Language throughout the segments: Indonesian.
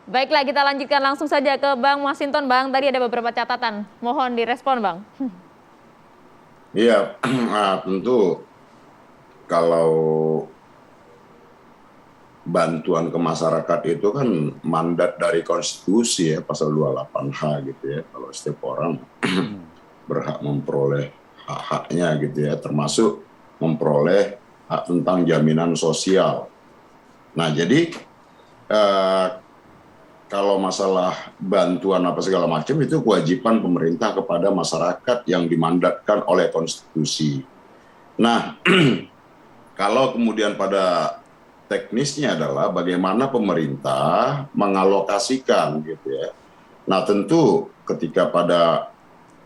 Baiklah, kita lanjutkan langsung saja ke Bang Masinton. Bang, tadi ada beberapa catatan. Mohon direspon, Bang. Iya, tentu kalau bantuan ke masyarakat itu kan mandat dari konstitusi ya, pasal 28H gitu ya. Kalau setiap orang berhak memperoleh hak-haknya gitu ya, termasuk memperoleh hak tentang jaminan sosial. Nah, jadi eh, kalau masalah bantuan apa segala macam itu kewajiban pemerintah kepada masyarakat yang dimandatkan oleh konstitusi. Nah, kalau kemudian pada teknisnya adalah bagaimana pemerintah mengalokasikan gitu ya. Nah, tentu ketika pada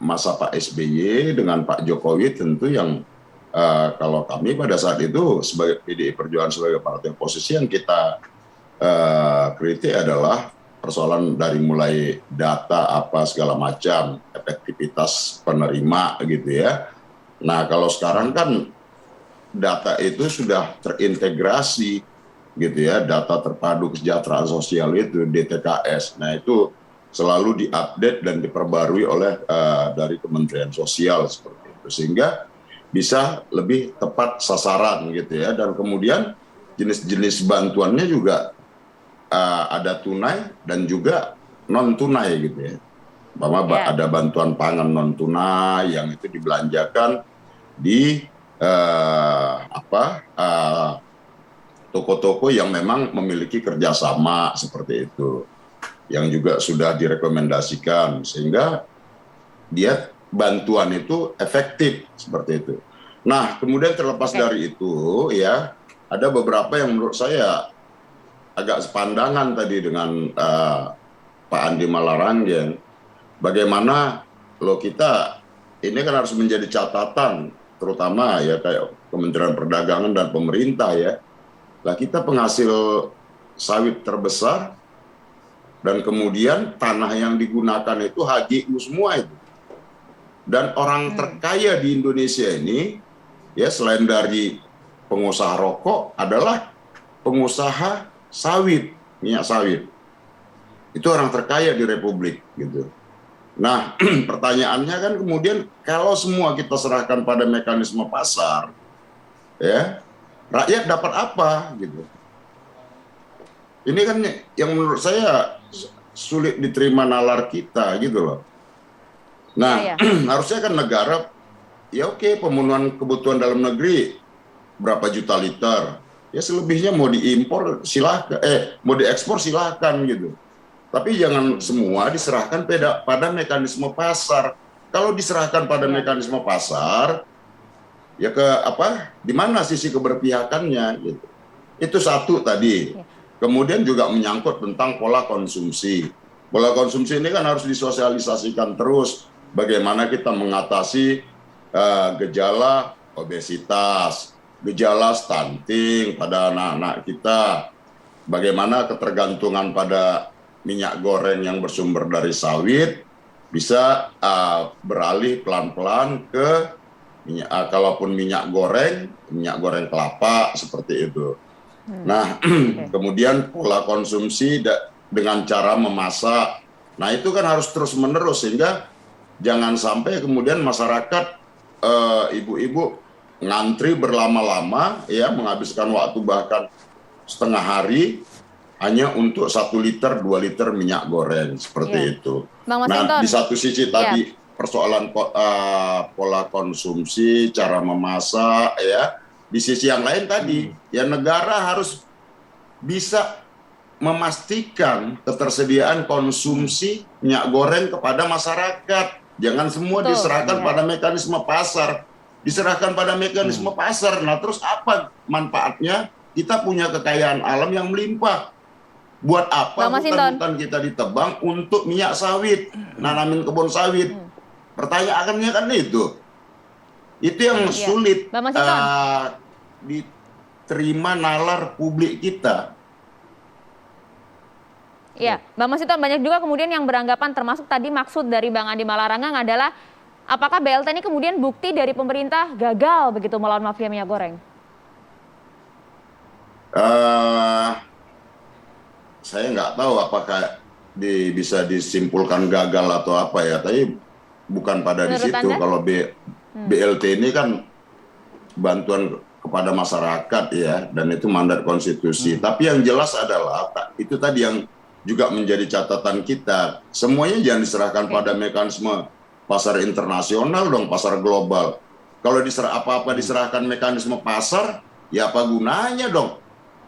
masa Pak SBY dengan Pak Jokowi tentu yang kalau kami pada saat itu sebagai PDI Perjuangan sebagai partai oposisi yang kita kritik adalah persoalan dari mulai data apa segala macam, efektivitas penerima gitu ya. Nah, kalau sekarang kan data itu sudah terintegrasi gitu ya, data terpadu kesejahteraan sosial itu DTKS. Nah, itu selalu diupdate dan diperbarui oleh dari Kementerian Sosial seperti itu, sehingga bisa lebih tepat sasaran gitu ya. Dan kemudian jenis-jenis bantuannya juga ada tunai dan juga non tunai gitu ya. Bahwa Ya, ada bantuan pangan non tunai yang itu dibelanjakan di toko-toko yang memang memiliki kerjasama seperti itu, yang juga sudah direkomendasikan sehingga dia bantuan itu efektif seperti itu. Nah, kemudian terlepas oke. dari itu ya, ada beberapa yang menurut saya agak sepandangan tadi dengan Pak Andi Malaranggen. Bagaimana lo kita ini kan harus menjadi catatan, terutama ya kayak Kementerian Perdagangan dan pemerintah ya. Lah kita penghasil sawit terbesar dan kemudian tanah yang digunakan itu HGU semua itu. Dan orang terkaya di Indonesia ini ya selain dari pengusaha rokok adalah pengusaha sawit, minyak sawit. Itu orang terkaya di Republik gitu. Nah, pertanyaannya kan kemudian kalau semua kita serahkan pada mekanisme pasar, ya rakyat dapat apa gitu? Ini kan yang menurut saya sulit diterima nalar kita gitu loh. Ya, Nah, ya. harusnya kan negara ya oke pemenuhan kebutuhan dalam negeri berapa juta liter. Ya selebihnya mau diimpor silahkan, mau diekspor silahkan gitu. Tapi jangan semua diserahkan pada mekanisme pasar. Kalau diserahkan pada Ya. mekanisme pasar, ya ke apa? Di mana sisi keberpihakannya gitu. Itu satu tadi. Ya. Kemudian juga menyangkut tentang pola konsumsi. Pola konsumsi ini kan harus disosialisasikan terus. Bagaimana kita mengatasi gejala obesitas, gejala stunting pada anak-anak kita, bagaimana ketergantungan pada minyak goreng yang bersumber dari sawit bisa beralih pelan-pelan ke minyak, kalaupun minyak goreng kelapa seperti itu. Nah, Oke. kemudian pola konsumsi dengan cara memasak. Nah, itu kan harus terus-menerus sehingga jangan sampai kemudian masyarakat ibu-ibu ngantri berlama-lama ya menghabiskan waktu bahkan setengah hari hanya untuk 1 liter 2 liter minyak goreng Ya. seperti itu. Bang Nah, di Masinton. satu sisi Ya. tadi persoalan pola konsumsi, cara memasak ya. Di sisi yang lain tadi ya negara harus bisa memastikan ketersediaan konsumsi minyak goreng kepada masyarakat. Jangan semua Betul. diserahkan Ya. pada mekanisme pasar. Diserahkan pada mekanisme pasar. Nah, terus apa manfaatnya? Kita punya kekayaan alam yang melimpah. Buat Bang apa Masinton. hutan-hutan kita ditebang untuk minyak sawit, nanamin kebun sawit? Pertanyaannya kan itu. Itu yang Ya. sulit Bang Masinton. diterima nalar publik kita. Ya, Bang Masinton, banyak juga kemudian yang beranggapan termasuk tadi maksud dari Bang Andi Malarangeng adalah apakah BLT ini kemudian bukti dari pemerintah gagal begitu melawan mafia minyak goreng? Uh, saya nggak tahu apakah bisa disimpulkan gagal atau apa ya, tapi bukan pada di Menurut situ. Anda? Kalau BLT ini kan bantuan kepada masyarakat ya, dan itu mandat konstitusi. Tapi yang jelas adalah itu tadi yang juga menjadi catatan kita. Semuanya jangan diserahkan pada mekanisme pasar internasional dong, pasar global. Kalau apa-apa diserahkan mekanisme pasar, ya apa gunanya dong?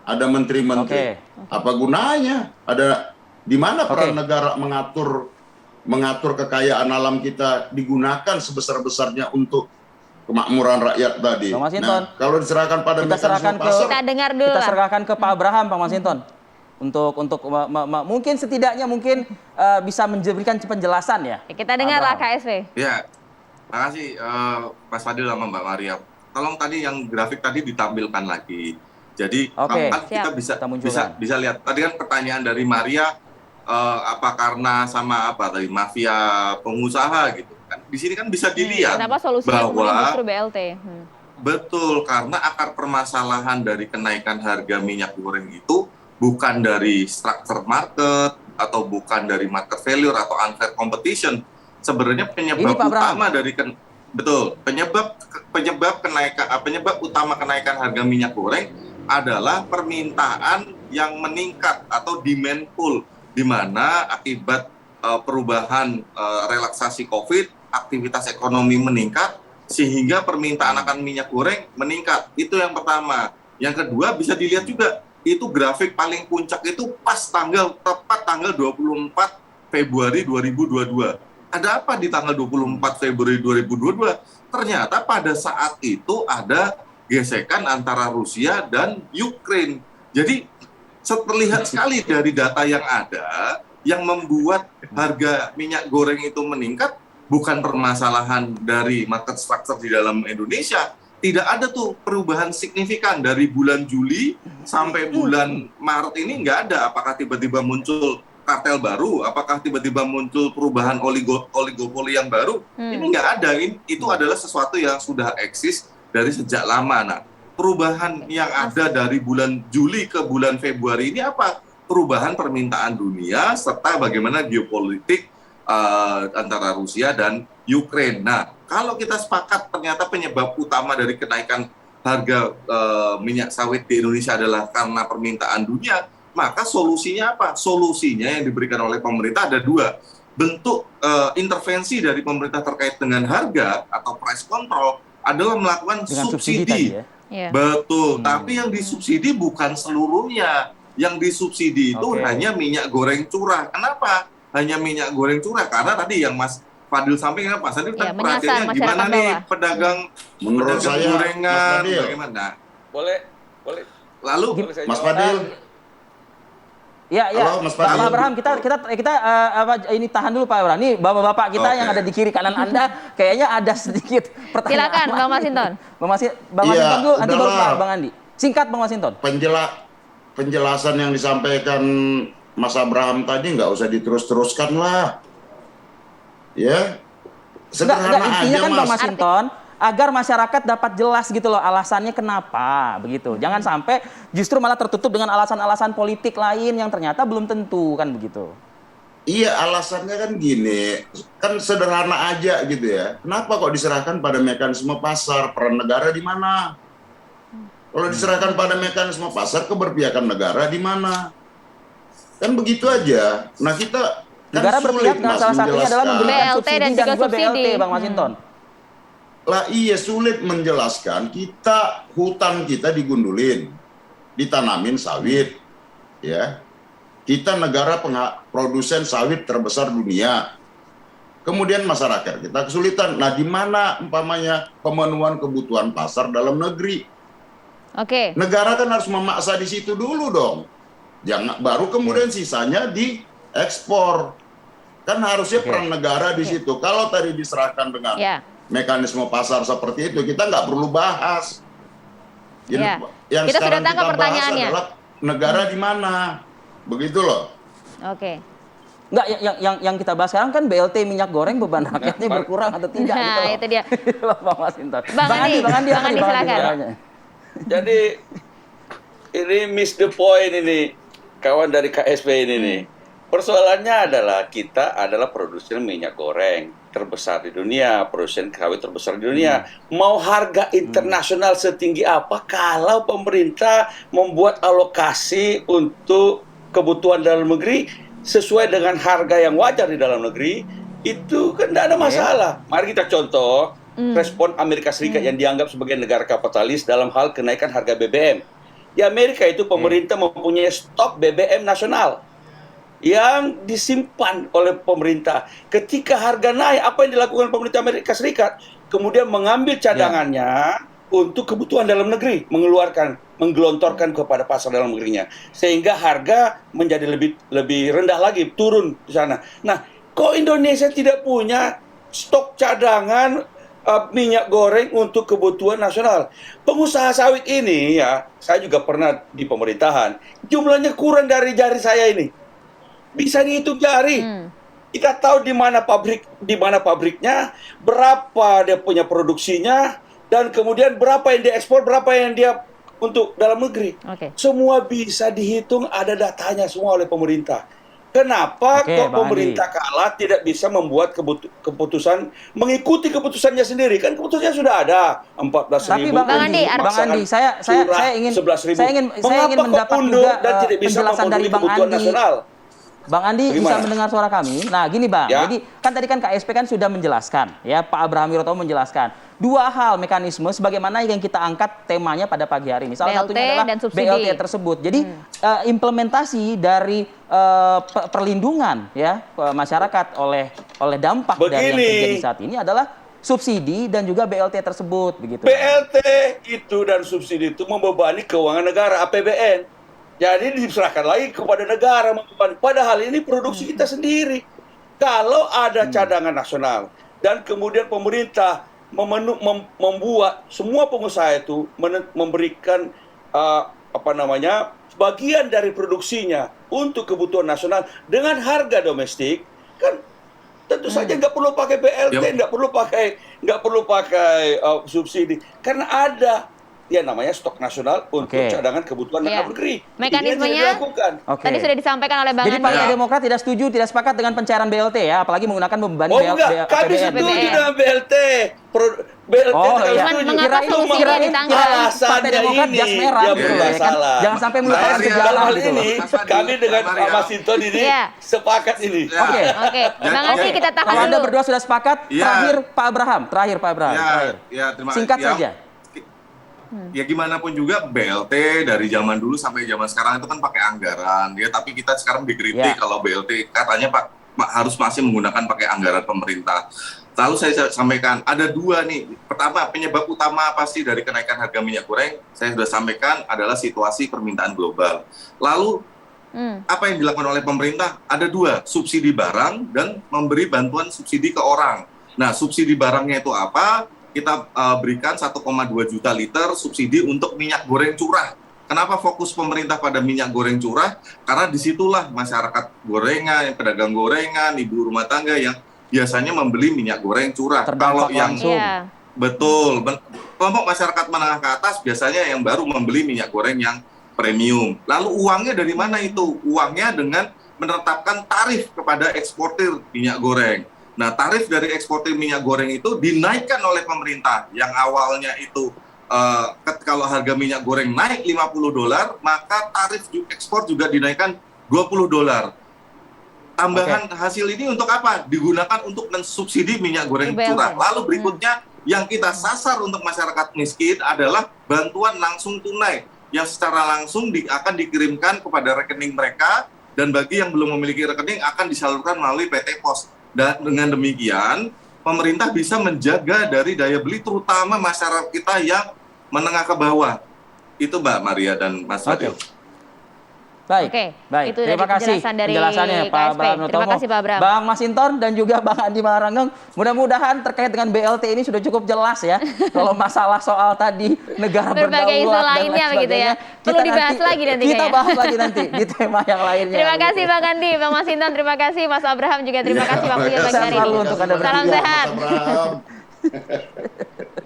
Ada menteri-menteri, apa gunanya? Ada di mana peran negara mengatur kekayaan alam kita digunakan sebesar-besarnya untuk kemakmuran rakyat tadi. Nah, kalau diserahkan pada mekanisme pasar, kita dengar dulu. Kita serahkan ke Pak Abraham, Pak Masinton, untuk mungkin setidaknya bisa memberikan penjelasan ya. Kita dengarlah KSV. Ya, makasih Mas Fadil sama Mbak Maria. Tolong tadi yang grafik tadi ditampilkan lagi. Jadi kita bisa lihat tadi kan pertanyaan dari Maria, apa karena sama apa tadi mafia pengusaha gitu kan? Di sini kan bisa dilihat kenapa solusinya kemudian justru BLT? Betul, karena akar permasalahan dari kenaikan harga minyak goreng itu bukan dari structure market atau bukan dari market failure atau unfair competition. Sebenarnya penyebab utama dari penyebab utama kenaikan harga minyak goreng adalah permintaan yang meningkat atau demand pull, di mana akibat perubahan relaksasi COVID, aktivitas ekonomi meningkat sehingga permintaan akan minyak goreng meningkat. Itu yang pertama. Yang kedua bisa dilihat juga, itu grafik paling puncak itu tepat tanggal 24 Februari 2022. Ada apa di tanggal 24 Februari 2022? Ternyata pada saat itu ada gesekan antara Rusia dan Ukraina. Jadi terlihat sekali dari data yang ada, yang membuat harga minyak goreng itu meningkat bukan permasalahan dari market structure di dalam Indonesia. Tidak ada tuh perubahan signifikan dari bulan Juli sampai bulan Maret ini, nggak ada. Apakah tiba-tiba muncul kartel baru? Apakah tiba-tiba muncul perubahan oligopoli yang baru? Ini nggak ada. Itu adalah sesuatu yang sudah eksis dari sejak lama. Nah, perubahan yang ada dari bulan Juli ke bulan Februari ini apa? Perubahan permintaan dunia serta bagaimana geopolitik antara Rusia dan Ukraina. Nah, kalau kita sepakat ternyata penyebab utama dari kenaikan harga minyak sawit di Indonesia adalah karena permintaan dunia, maka solusinya apa? Solusinya yang diberikan oleh pemerintah ada dua. Bentuk intervensi dari pemerintah terkait dengan harga atau price control adalah melakukan subsidi tadi ya? Betul, tapi yang disubsidi bukan seluruhnya. Yang disubsidi itu hanya minyak goreng curah. Kenapa hanya minyak goreng curah? Karena tadi yang Mas Fadil sampaikan, Mas Fadil kan perhatiannya gimana nih pedagang gorengan, bagaimana? Boleh. Lalu Mas Fadil. Ya, Pak Abraham, kita ini tahan dulu Pak Abraham. Nih bapak-bapak kita yang ada di kiri kanan Anda, kayaknya ada sedikit pertanyaan. Silakan Bang Masinton. Bang Masinton dulu, nanti baru Bang Andi. Singkat Bang Masinton. Penjelasan yang disampaikan Mas Abraham tadi nggak usah diterus-teruskan lah. Ya, sederhana intinya aja kan Mas. Bang Masinton, agar masyarakat dapat jelas gitu loh alasannya kenapa begitu. Jangan sampai justru malah tertutup dengan alasan-alasan politik lain yang ternyata belum tentu kan begitu. Iya, alasannya kan gini, kan sederhana aja gitu ya. Kenapa kok diserahkan pada mekanisme pasar? Peran negara di mana? Kalau diserahkan pada mekanisme pasar, keberpihakan negara di mana? Kan begitu aja. Nah, kita kan negara sulit berpihak salah satunya adalah memberikan BLT subsidi dan juga BLT, Bang Masinton. Lah iya, sulit menjelaskan. Hutan kita digundulin, ditanamin sawit, ya. Kita negara produsen sawit terbesar dunia. Kemudian masyarakat kita kesulitan. Nah, di mana umpamanya pemenuhan kebutuhan pasar dalam negeri? Negara kan harus memaksa di situ dulu dong. Jangan baru kemudian sisanya diekspor. Kan harusnya peran negara di situ. Kalau tadi diserahkan dengan mekanisme pasar seperti itu, kita nggak perlu bahas. Yang kita sekarang sudah tangkap kita bahas pertanyaannya. adalah negara di mana, begitu loh. Enggak, yang kita bahas sekarang kan BLT minyak goreng beban rakyatnya berkurang atau tidak gitu loh. Itu dia. Bang Masinton. Bang Andi silakan. Jadi ini miss the point ini. kawan dari KSP ini nih. Persoalannya adalah kita adalah produsen minyak goreng terbesar di dunia, produsen sawit terbesar di dunia. Mau harga internasional setinggi apa kalau pemerintah membuat alokasi untuk kebutuhan dalam negeri sesuai dengan harga yang wajar di dalam negeri, itu kan tidak ada masalah. Mari kita contoh respon Amerika Serikat yang dianggap sebagai negara kapitalis dalam hal kenaikan harga BBM. Di Amerika itu pemerintah mempunyai stok BBM nasional yang disimpan oleh pemerintah. Ketika harga naik, apa yang dilakukan pemerintah Amerika Serikat? Kemudian mengambil cadangannya untuk kebutuhan dalam negeri, menggelontorkan kepada pasar dalam negerinya, sehingga harga menjadi lebih rendah lagi, turun di sana. Nah, kok Indonesia tidak punya stok cadangan minyak goreng untuk kebutuhan nasional? Pengusaha sawit ini ya, saya juga pernah di pemerintahan, jumlahnya kurang dari jari saya ini. Bisa dihitung jari. Kita tahu di mana pabriknya, berapa dia punya produksinya, dan kemudian berapa yang dia ekspor, berapa yang dia untuk dalam negeri. Semua bisa dihitung, ada datanya semua oleh pemerintah. Kenapa kok pemerintah kalah tidak bisa membuat keputusan, mengikuti keputusannya sendiri? Kan keputusannya sudah ada, 14.000. Tapi Bang Andi, saya ingin mendapat juga penjelasan dari Bang Andi. Bang Andi bisa mendengar suara kami? Nah, gini Bang, jadi kan tadi kan KSP kan sudah menjelaskan, ya Pak Abraham Wiroto menjelaskan dua hal mekanisme sebagaimana yang kita angkat temanya pada pagi hari ini. Salah satunya adalah BLT tersebut. Jadi implementasi dari perlindungan ya masyarakat oleh dampak dari yang terjadi saat ini adalah subsidi dan juga BLT tersebut, begitu. BLT itu dan subsidi itu membebani keuangan negara APBN. Jadi diserahkan lagi kepada negara. Padahal ini produksi kita sendiri. Kalau ada cadangan nasional dan kemudian pemerintah membuat semua pengusaha itu memberikan bagian dari produksinya untuk kebutuhan nasional dengan harga domestik, kan tentu saja nggak perlu pakai BLT, nggak perlu pakai subsidi, karena ada namanya stok nasional untuk cadangan kebutuhan dalam negeri. Mekanismenya tadi sudah disampaikan oleh Bang Andi. Jadi Partai Demokrat tidak setuju, tidak sepakat dengan pencairan BLT ya, apalagi menggunakan membebani BLT. Kami setuju dengan BLT. Mengapa solusinya ditangkap? Partai Demokrat jas merah gitu ya kan. Jangan sampai melupakan sejarah gitu loh. Kami dengan Pak Masinton ini sepakat ini. Oke. Bang Andi, kita tahan dulu. Kalau Anda berdua sudah sepakat, terakhir Pak Abraham. Singkat saja. Ya gimana pun juga BLT dari zaman dulu sampai zaman sekarang itu kan pakai anggaran ya, tapi kita sekarang dikritik kalau BLT katanya Pak harus masih menggunakan pakai anggaran pemerintah. Lalu saya sampaikan ada dua nih. Pertama, penyebab utama pasti dari kenaikan harga minyak goreng saya sudah sampaikan adalah situasi permintaan global. Lalu apa yang dilakukan oleh pemerintah? Ada dua, subsidi barang dan memberi bantuan subsidi ke orang. Nah, subsidi barangnya itu apa? Kita berikan 1,2 juta liter subsidi untuk minyak goreng curah. Kenapa fokus pemerintah pada minyak goreng curah? Karena disitulah masyarakat gorengan, pedagang gorengan, ibu rumah tangga yang biasanya membeli minyak goreng curah. Kalau yang betul, kelompok masyarakat menengah ke atas biasanya yang baru membeli minyak goreng yang premium. Lalu uangnya dari mana itu? Uangnya dengan menetapkan tarif kepada eksportir minyak goreng. Nah, tarif dari eksportir minyak goreng itu dinaikkan oleh pemerintah. Yang awalnya itu kalau harga minyak goreng naik $50, maka tarif ekspor juga dinaikkan $20. Tambahan hasil ini untuk apa? Digunakan untuk mensubsidi minyak goreng curah. Lalu berikutnya yang kita sasar untuk masyarakat miskin adalah bantuan langsung tunai yang secara langsung akan dikirimkan kepada rekening mereka, dan bagi yang belum memiliki rekening akan disalurkan melalui PT Pos. Dan dengan demikian, pemerintah bisa menjaga dari daya beli, terutama masyarakat kita yang menengah ke bawah. Itu Mbak Maria dan Mas Fadil. Baik. Itu terima kasih penjelasannya Pak Abraham Notomo. Terima kasih Pak Abraham. Bang Masinton dan juga Bang Andi Malarangeng. Mudah-mudahan terkait dengan BLT ini sudah cukup jelas ya. Kalau masalah soal tadi negara berbagai isu lainnya begitu ya. Perlu dibahas lagi nanti. Kita bahas lagi nanti di tema yang lainnya. Terima kasih Bang Andi, Bang Masinton, terima kasih Mas Abraham juga terima kasih waktunya pagi hari ini. Salam sehat. Salam sehat.